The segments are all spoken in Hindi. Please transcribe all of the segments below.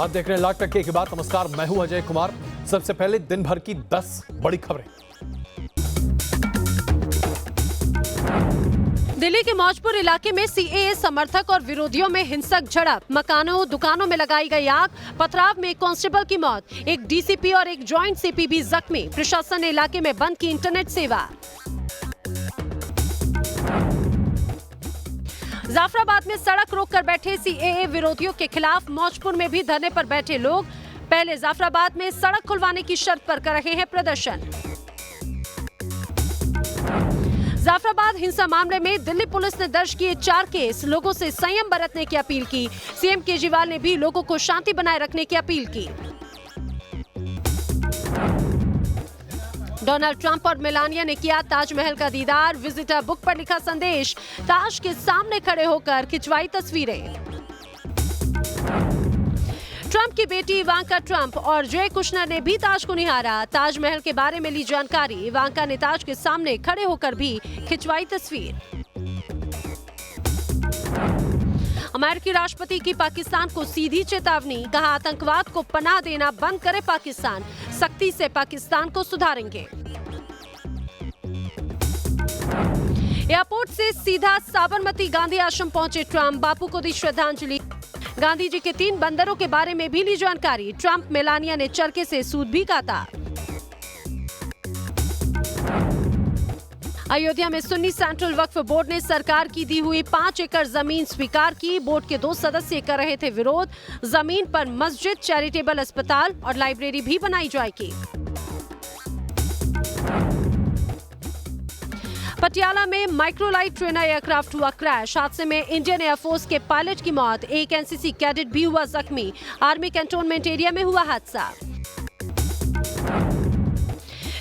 आप देख रहे हैं लाख टक्के की बात। नमस्कार, मैं हूं अजय कुमार। सबसे पहले दिन भर की 10 बड़ी खबरें। दिल्ली के मौजपुर इलाके में सीएए समर्थक और विरोधियों में हिंसक झड़प। मकानों दुकानों में लगाई गई आग। पथराव में एक कांस्टेबल की मौत। एक डीसीपी और एक जॉइंट सीपी भी जख्मी। प्रशासन ने इलाके में बंद की इंटरनेट सेवा। जाफराबाद में सड़क रोककर बैठे सीएए विरोधियों के खिलाफ मौजपुर में भी धरने पर बैठे लोग पहले जाफराबाद में सड़क खुलवाने की शर्त पर कर रहे हैं प्रदर्शन। जाफराबाद हिंसा मामले में दिल्ली पुलिस ने दर्ज किए 4 केस। लोगों से संयम बरतने की अपील की। सीएम केजरीवाल ने भी लोगों को शांति बनाए रखने की अपील की। डोनाल्ड ट्रंप और मेलानिया ने किया ताजमहल का दीदार। विजिटर बुक पर लिखा संदेश। ताज के सामने खड़े होकर खिंचवाई तस्वीरें। ट्रंप की बेटी इवांका ट्रंप और जय कुशनर ने भी ताज को निहारा। ताजमहल के बारे में ली जानकारी। इवांका ने ताज के सामने खड़े होकर भी खिंचवाई तस्वीर। अमेरिकी राष्ट्रपति की पाकिस्तान को सीधी चेतावनी। कहा, आतंकवाद को पनाह देना बंद करे पाकिस्तान। सख्ती से पाकिस्तान को सुधारेंगे। एयरपोर्ट से सीधा साबरमती गांधी आश्रम पहुंचे ट्रंप। बापू को दी श्रद्धांजलि। गांधी जी के 3 बंदरों के बारे में भी ली जानकारी। ट्रंप मेलानिया ने चरखे से सूद भी काटा। अयोध्या में सुन्नी सेंट्रल वक्फ बोर्ड ने सरकार की दी हुई 5 एकड़ जमीन स्वीकार की। बोर्ड के 2 सदस्य कर रहे थे विरोध। जमीन पर मस्जिद, चैरिटेबल अस्पताल और लाइब्रेरी भी बनाई जाएगी। पटियाला में माइक्रोलाइट ट्रेनर एयरक्राफ्ट हुआ क्रैश। हादसे में इंडियन एयरफोर्स के पायलट की मौत। एक एनसीसी कैडेट भी हुआ जख्मी। आर्मी कैंटोनमेंट एरिया में हुआ हादसा।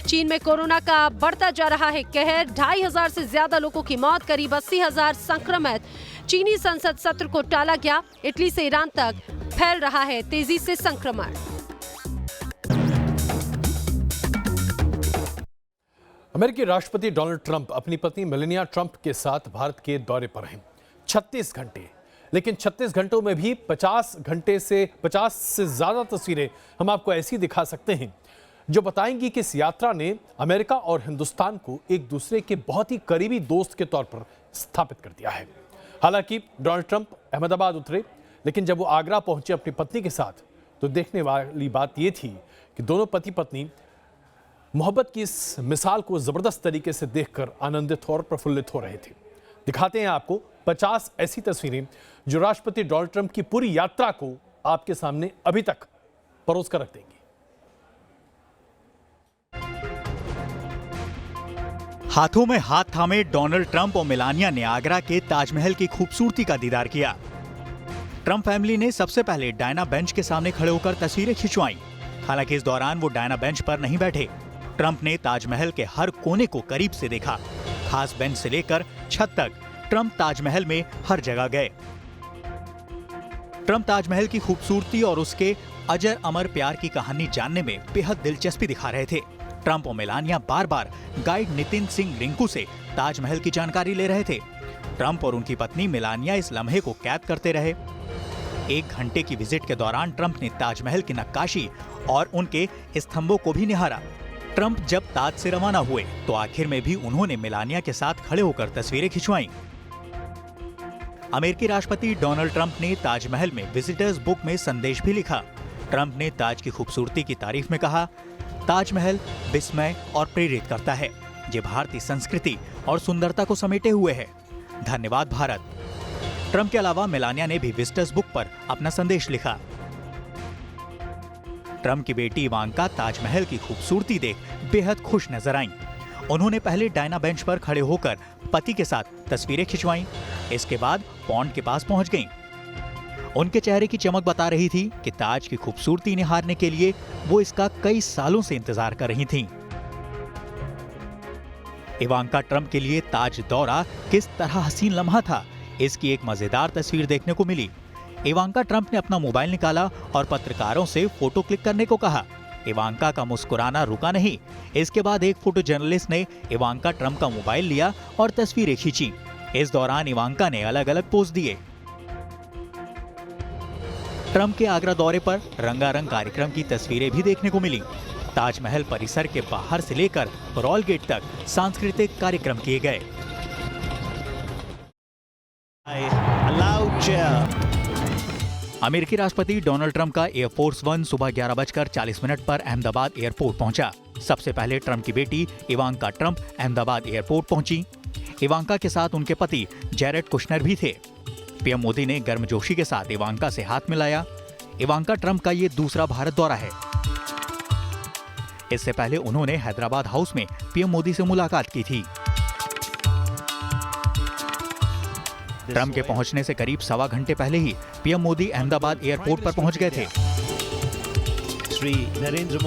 चीन में कोरोना का बढ़ता जा रहा है कहर। 2500 से ज्यादा लोगों की मौत। करीब 80,000 संक्रमित। चीनी संसद सत्र को टाला गया। इटली से ईरान तक फैल रहा है तेजी से संक्रमण। अमेरिकी राष्ट्रपति डोनाल्ड ट्रंप अपनी पत्नी मेलानिया ट्रंप के साथ भारत के दौरे पर हैं। 36 घंटे, लेकिन 36 घंटों में भी 50 से ज्यादा तस्वीरें हम आपको ऐसी दिखा सकते हैं जो बताएंगी कि इस यात्रा ने अमेरिका और हिंदुस्तान को एक दूसरे के बहुत ही करीबी दोस्त के तौर पर स्थापित कर दिया है। हालांकि डोनाल्ड ट्रंप अहमदाबाद उतरे, लेकिन जब वो आगरा पहुंचे अपनी पत्नी के साथ, तो देखने वाली बात यह थी कि दोनों पति पत्नी मोहब्बत की इस मिसाल को जबरदस्त तरीके से देखकर आनंदित और प्रफुल्लित हो रहे थे। दिखाते हैं आपको 50 ऐसी तस्वीरें जो राष्ट्रपति डोनाल्ड ट्रंप की पूरी यात्रा को आपके सामने अभी तक परोस कर रख देंगी। हाथों में हाथ थामे डोनाल्ड ट्रंप और मेलानिया ने आगरा के ताजमहल की खूबसूरती का दीदार किया। ट्रंप फैमिली ने सबसे पहले डायना बेंच के सामने खड़े होकर तस्वीरें खिंचवाईं। हालांकि इस दौरान वो डायना बेंच पर नहीं बैठे। ट्रंप ने ताजमहल के हर कोने को करीब से देखा। खास बेंच से लेकर छत तक ट्रंप ताजमहल में हर जगह गए। ट्रंप ताजमहल की खूबसूरती और उसके अजर अमर प्यार की कहानी जानने में बेहद दिलचस्पी दिखा रहे थे। ट्रंप और मेलानिया बार-बार गाइड नितिन सिंह रिंकू से ताजमहल की जानकारी ले रहे थे। ट्रंप और उनकी पत्नी मेलानिया इस लम्हे को कैद करते रहे। 1 घंटे की विजिट के दौरान ट्रंप ने ताजमहल की नक्काशी और उनके स्तंभों को भी निहारा। ट्रंप जब ताज से रवाना हुए तो आखिर में भी उन्होंने मेलानिया के साथ खड़े होकर तस्वीरें खिंचवाईं। अमेरिकी राष्ट्रपति डोनाल्ड ट्रंप ने ताजमहल में विजिटर्स बुक में संदेश भी लिखा। ट्रंप ने ताज की खूबसूरती की तारीफ में कहा, ताजमहल विस्मय और प्रेरित करता है। ये भारतीय संस्कृति और सुंदरता को समेटे हुए है। धन्यवाद भारत। ट्रंप के अलावा मेलानिया ने भी विजिटर्स बुक पर अपना संदेश लिखा। ट्रंप की बेटी इवांका ताजमहल की खूबसूरती देख बेहद खुश नजर आईं। उन्होंने पहले डायना बेंच पर खड़े होकर पति के साथ तस्वीरें खिंचवाईं। इसके बाद पॉन्ड के पास पहुंच गईं। उनके चेहरे की चमक बता रही थी कि ताज की खूबसूरती निहारने के लिए वो इसका कई सालों से इंतजार कर रही थीं। इवांका ट्रंप के लिए ताज दौरा किस तरह हसीन लम्हा था, इसकी एक मजेदार तस्वीर देखने को मिली। इवांका ट्रंप ने अपना मोबाइल निकाला और पत्रकारों से फोटो क्लिक करने को कहा। इवांका का मुस्कुराना रुका नहीं। इसके बाद एक फोटो जर्नलिस्ट ने इवांका ट्रंप का मोबाइल लिया और तस्वीरें खींची। इस दौरान इवांका ने अलग अलग पोज दिए। ट्रंप के आगरा दौरे पर रंगारंग कार्यक्रम की तस्वीरें भी देखने को मिली। ताजमहल परिसर के बाहर से लेकर रॉयल गेट तक सांस्कृतिक कार्यक्रम किए गए। अमेरिकी राष्ट्रपति डोनाल्ड ट्रंप का एयरफोर्स वन सुबह 11:40 पर अहमदाबाद एयरपोर्ट पहुंचा। सबसे पहले ट्रंप की बेटी इवांका ट्रंप अहमदाबाद एयरपोर्ट पहुंची। इवांका के साथ उनके पति जैरेड कुशनर भी थे। पीएम मोदी ने गर्मजोशी के साथ इवांका से हाथ मिलाया। इवांका ट्रंप का ये दूसरा भारत दौरा है। इससे पहले उन्होंने हैदराबाद हाउस में पीएम मोदी से मुलाकात की थी। ट्रंप के पहुंचने से करीब सवा घंटे पहले ही पीएम मोदी अहमदाबाद एयरपोर्ट पर पहुंच गए थे। श्री नरेंद्र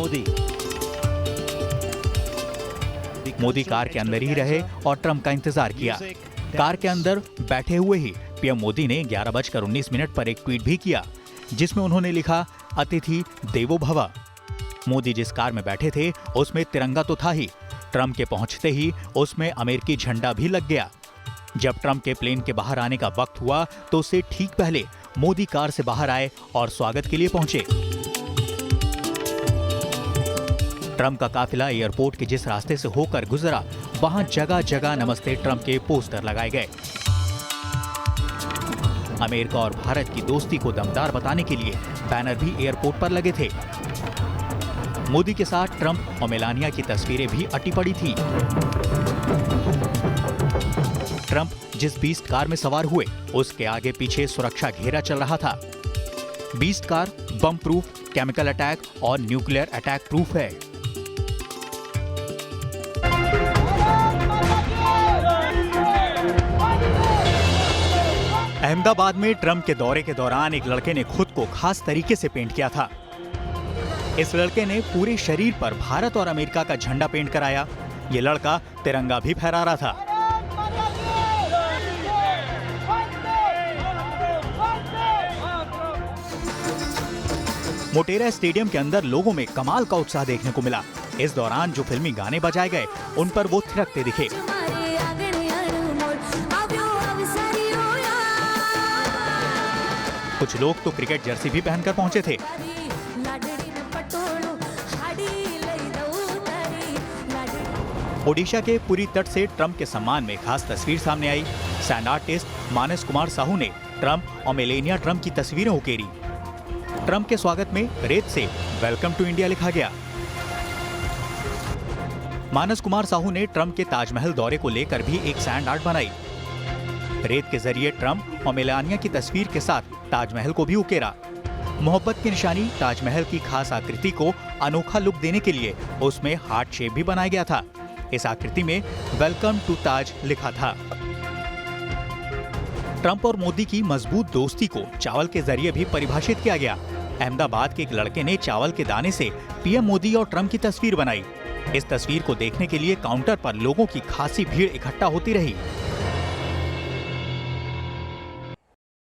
मोदी कार के अंदर ही रहे और ट्रंप का इंतजार किया। कार के अंदर बैठे हुए ही पीएम मोदी ने 11:19 पर एक ट्वीट भी किया, जिसमें उन्होंने लिखा, अतिथि देवो भव। मोदी जिस कार में बैठे थे उसमें तिरंगा तो था ही, ट्रंप के पहुंचते ही उसमें अमेरिकी झंडा भी लग गया। जब ट्रंप के प्लेन के बाहर आने का वक्त हुआ तो उससे ठीक पहले मोदी कार से बाहर आए और स्वागत के लिए पहुंचे। ट्रंप का काफिला एयरपोर्ट के जिस रास्ते से होकर गुजरा, वहां जगह जगह नमस्ते ट्रंप के पोस्टर लगाए गए। अमेरिका और भारत की दोस्ती को दमदार बताने के लिए बैनर भी एयरपोर्ट पर लगे थे। मोदी के साथ ट्रंप और मेलानिया की तस्वीरें भी अटी पड़ी थी। ट्रंप जिस बीस्ट कार में सवार हुए, उसके आगे पीछे सुरक्षा घेरा चल रहा था। Beast car bomb proof, chemical attack और न्यूक्लियर अटैक प्रूफ है। अहमदाबाद में ट्रंप के दौरे के दौरान एक लड़के ने खुद को खास तरीके से पेंट किया था। इस लड़के ने पूरे शरीर पर भारत और अमेरिका का झंडा पेंट कराया। ये लड़का तिरंगा भी फहरा रहा था। मोटेरा स्टेडियम के अंदर लोगों में कमाल का उत्साह देखने को मिला। इस दौरान जो फिल्मी गाने बजाए गए, उन पर वो थिरकते दिखे। कुछ लोग तो क्रिकेट जर्सी भी पहनकर पहुंचे थे। ओडिशा के पुरी तट से ट्रंप के सम्मान में खास तस्वीर सामने आई। सैंड आर्टिस्ट मानस कुमार साहू ने ट्रंप और मेलेनिया ट्रंप की तस्वीरें उकेरी। ट्रंप के स्वागत में रेत से वेलकम टू इंडिया लिखा गया। मानस कुमार साहू ने ट्रंप के ताजमहल दौरे को लेकर भी एक सैंड आर्ट बनाई। रेत के जरिए ट्रंप और मेलानिया की तस्वीर के साथ ताजमहल को भी उकेरा। मोहब्बत की निशानी ताजमहल की खास आकृति को अनोखा लुक देने के लिए उसमें हार्ट शेप भी बनाया गया था। इस आकृति में वेलकम टू ताज लिखा था। ट्रंप और मोदी की मजबूत दोस्ती को चावल के जरिए भी परिभाषित किया गया। अहमदाबाद के एक लड़के ने चावल के दाने से पीएम मोदी और ट्रंप की तस्वीर बनाई। इस तस्वीर को देखने के लिए काउंटर पर लोगों की खासी भीड़ इकट्ठा होती रही।